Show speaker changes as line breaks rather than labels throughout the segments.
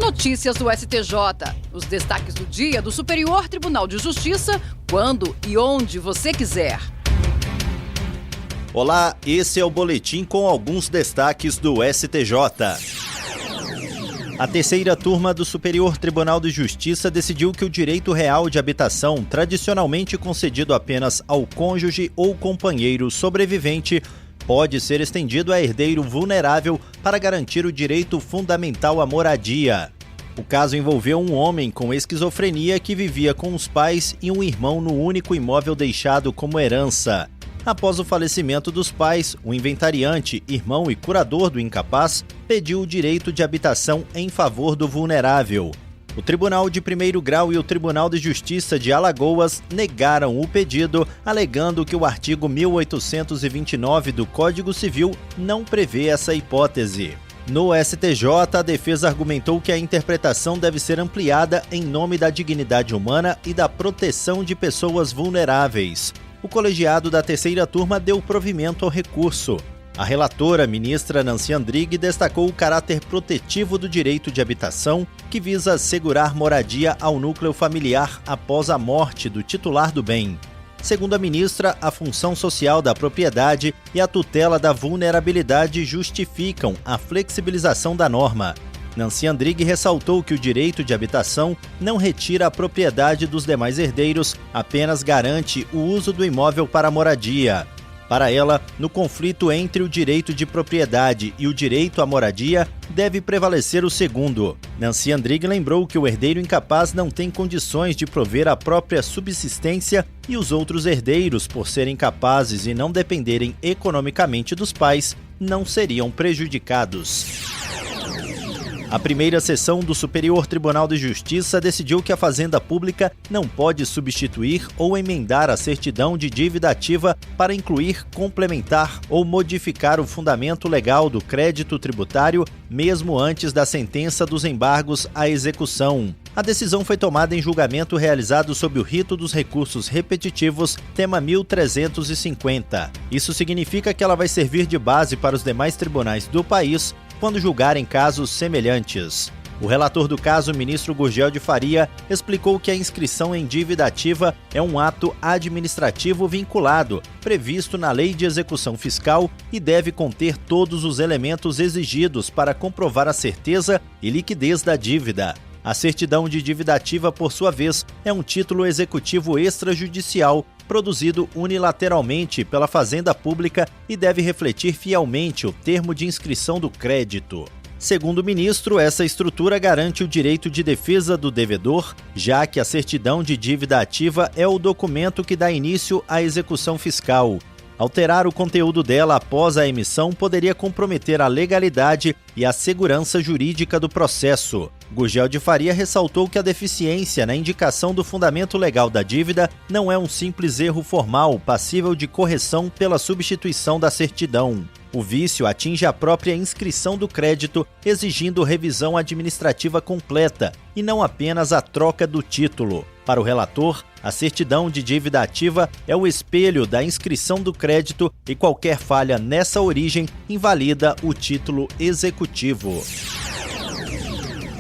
Notícias do STJ. Os destaques do dia do Superior Tribunal de Justiça, quando e onde você quiser.
Olá, esse é o boletim com alguns destaques do STJ. A terceira turma do Superior Tribunal de Justiça decidiu que o direito real de habitação, tradicionalmente concedido apenas ao cônjuge ou companheiro sobrevivente, pode ser estendido a herdeiro vulnerável para garantir o direito fundamental à moradia. O caso envolveu um homem com esquizofrenia que vivia com os pais e um irmão no único imóvel deixado como herança. Após o falecimento dos pais, o inventariante, irmão e curador do incapaz, pediu o direito de habitação em favor do vulnerável. O Tribunal de Primeiro Grau e o Tribunal de Justiça de Alagoas negaram o pedido, alegando que o artigo 1829 do Código Civil não prevê essa hipótese. No STJ, a defesa argumentou que a interpretação deve ser ampliada em nome da dignidade humana e da proteção de pessoas vulneráveis. O colegiado da terceira turma deu provimento ao recurso. A relatora, ministra Nancy Andrighi, destacou o caráter protetivo do direito de habitação, que visa assegurar moradia ao núcleo familiar após a morte do titular do bem. Segundo a ministra, a função social da propriedade e a tutela da vulnerabilidade justificam a flexibilização da norma. Nancy Andrighi ressaltou que o direito de habitação não retira a propriedade dos demais herdeiros, apenas garante o uso do imóvel para moradia. Para ela, no conflito entre o direito de propriedade e o direito à moradia, deve prevalecer o segundo. Nancy Andrighi lembrou que o herdeiro incapaz não tem condições de prover a própria subsistência e os outros herdeiros, por serem capazes e não dependerem economicamente dos pais, não seriam prejudicados. A primeira sessão do Superior Tribunal de Justiça decidiu que a Fazenda Pública não pode substituir ou emendar a certidão de dívida ativa para incluir, complementar ou modificar o fundamento legal do crédito tributário, mesmo antes da sentença dos embargos à execução. A decisão foi tomada em julgamento realizado sob o rito dos recursos repetitivos, tema 1350. Isso significa que ela vai servir de base para os demais tribunais do país quando julgarem casos semelhantes. O relator do caso, ministro Gurgel de Faria, explicou que a inscrição em dívida ativa é um ato administrativo vinculado, previsto na Lei de Execução Fiscal e deve conter todos os elementos exigidos para comprovar a certeza e liquidez da dívida. A certidão de dívida ativa, por sua vez, é um título executivo extrajudicial produzido unilateralmente pela Fazenda Pública e deve refletir fielmente o termo de inscrição do crédito. Segundo o ministro, essa estrutura garante o direito de defesa do devedor, já que a certidão de dívida ativa é o documento que dá início à execução fiscal. Alterar o conteúdo dela após a emissão poderia comprometer a legalidade e a segurança jurídica do processo. Gurgel de Faria ressaltou que a deficiência na indicação do fundamento legal da dívida não é um simples erro formal passível de correção pela substituição da certidão. O vício atinge a própria inscrição do crédito, exigindo revisão administrativa completa e não apenas a troca do título. Para o relator, a certidão de dívida ativa é o espelho da inscrição do crédito e qualquer falha nessa origem invalida o título executivo.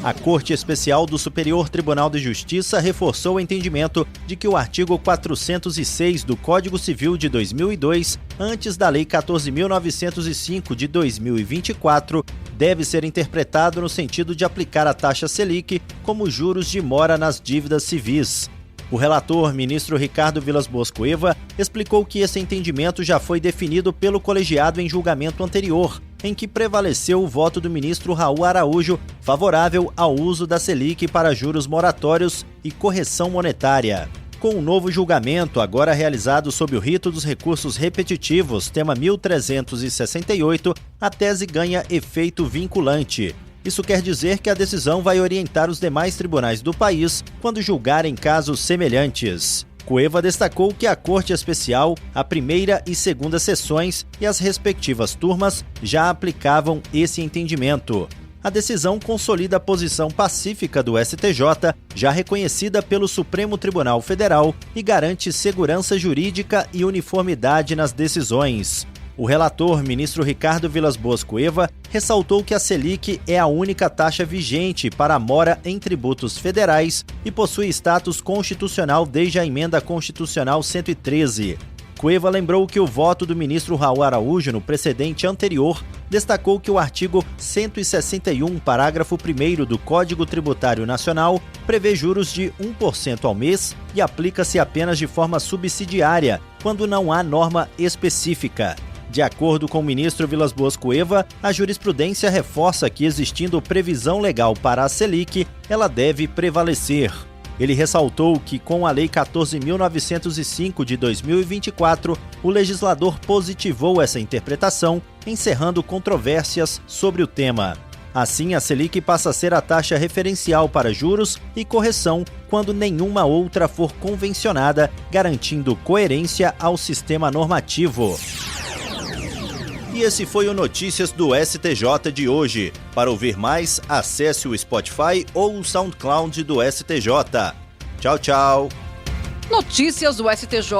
A Corte Especial do Superior Tribunal de Justiça reforçou o entendimento de que o artigo 406 do Código Civil de 2002, antes da Lei 14.905 de 2024, deve ser interpretado no sentido de aplicar a taxa Selic como juros de mora nas dívidas civis. O relator, ministro Ricardo Vilas Boas Cueva, explicou que esse entendimento já foi definido pelo colegiado em julgamento anterior, em que prevaleceu o voto do ministro Raul Araújo favorável ao uso da Selic para juros moratórios e correção monetária. Com o novo julgamento, agora realizado sob o rito dos recursos repetitivos, tema 1368, a tese ganha efeito vinculante. Isso quer dizer que a decisão vai orientar os demais tribunais do país quando julgarem casos semelhantes. Cueva destacou que a Corte Especial, a primeira e segunda sessões e as respectivas turmas já aplicavam esse entendimento. A decisão consolida a posição pacífica do STJ, já reconhecida pelo Supremo Tribunal Federal, e garante segurança jurídica e uniformidade nas decisões. O relator, ministro Ricardo Vilas Boas Cueva, ressaltou que a Selic é a única taxa vigente para a mora em tributos federais e possui status constitucional desde a Emenda Constitucional 113. Cueva lembrou que o voto do ministro Raul Araújo no precedente anterior destacou que o artigo 161, parágrafo 1º do Código Tributário Nacional prevê juros de 1% ao mês e aplica-se apenas de forma subsidiária, quando não há norma específica. De acordo com o ministro Vilas Boas Cueva, a jurisprudência reforça que, existindo previsão legal para a Selic, ela deve prevalecer. Ele ressaltou que, com a Lei 14.905 de 2024, o legislador positivou essa interpretação, encerrando controvérsias sobre o tema. Assim, a Selic passa a ser a taxa referencial para juros e correção quando nenhuma outra for convencionada, garantindo coerência ao sistema normativo. E esse foi o Notícias do STJ de hoje. Para ouvir mais, acesse o Spotify ou o SoundCloud do STJ. Tchau, tchau.
Notícias do STJ,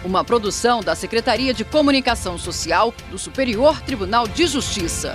uma produção da Secretaria de Comunicação Social do Superior Tribunal de Justiça.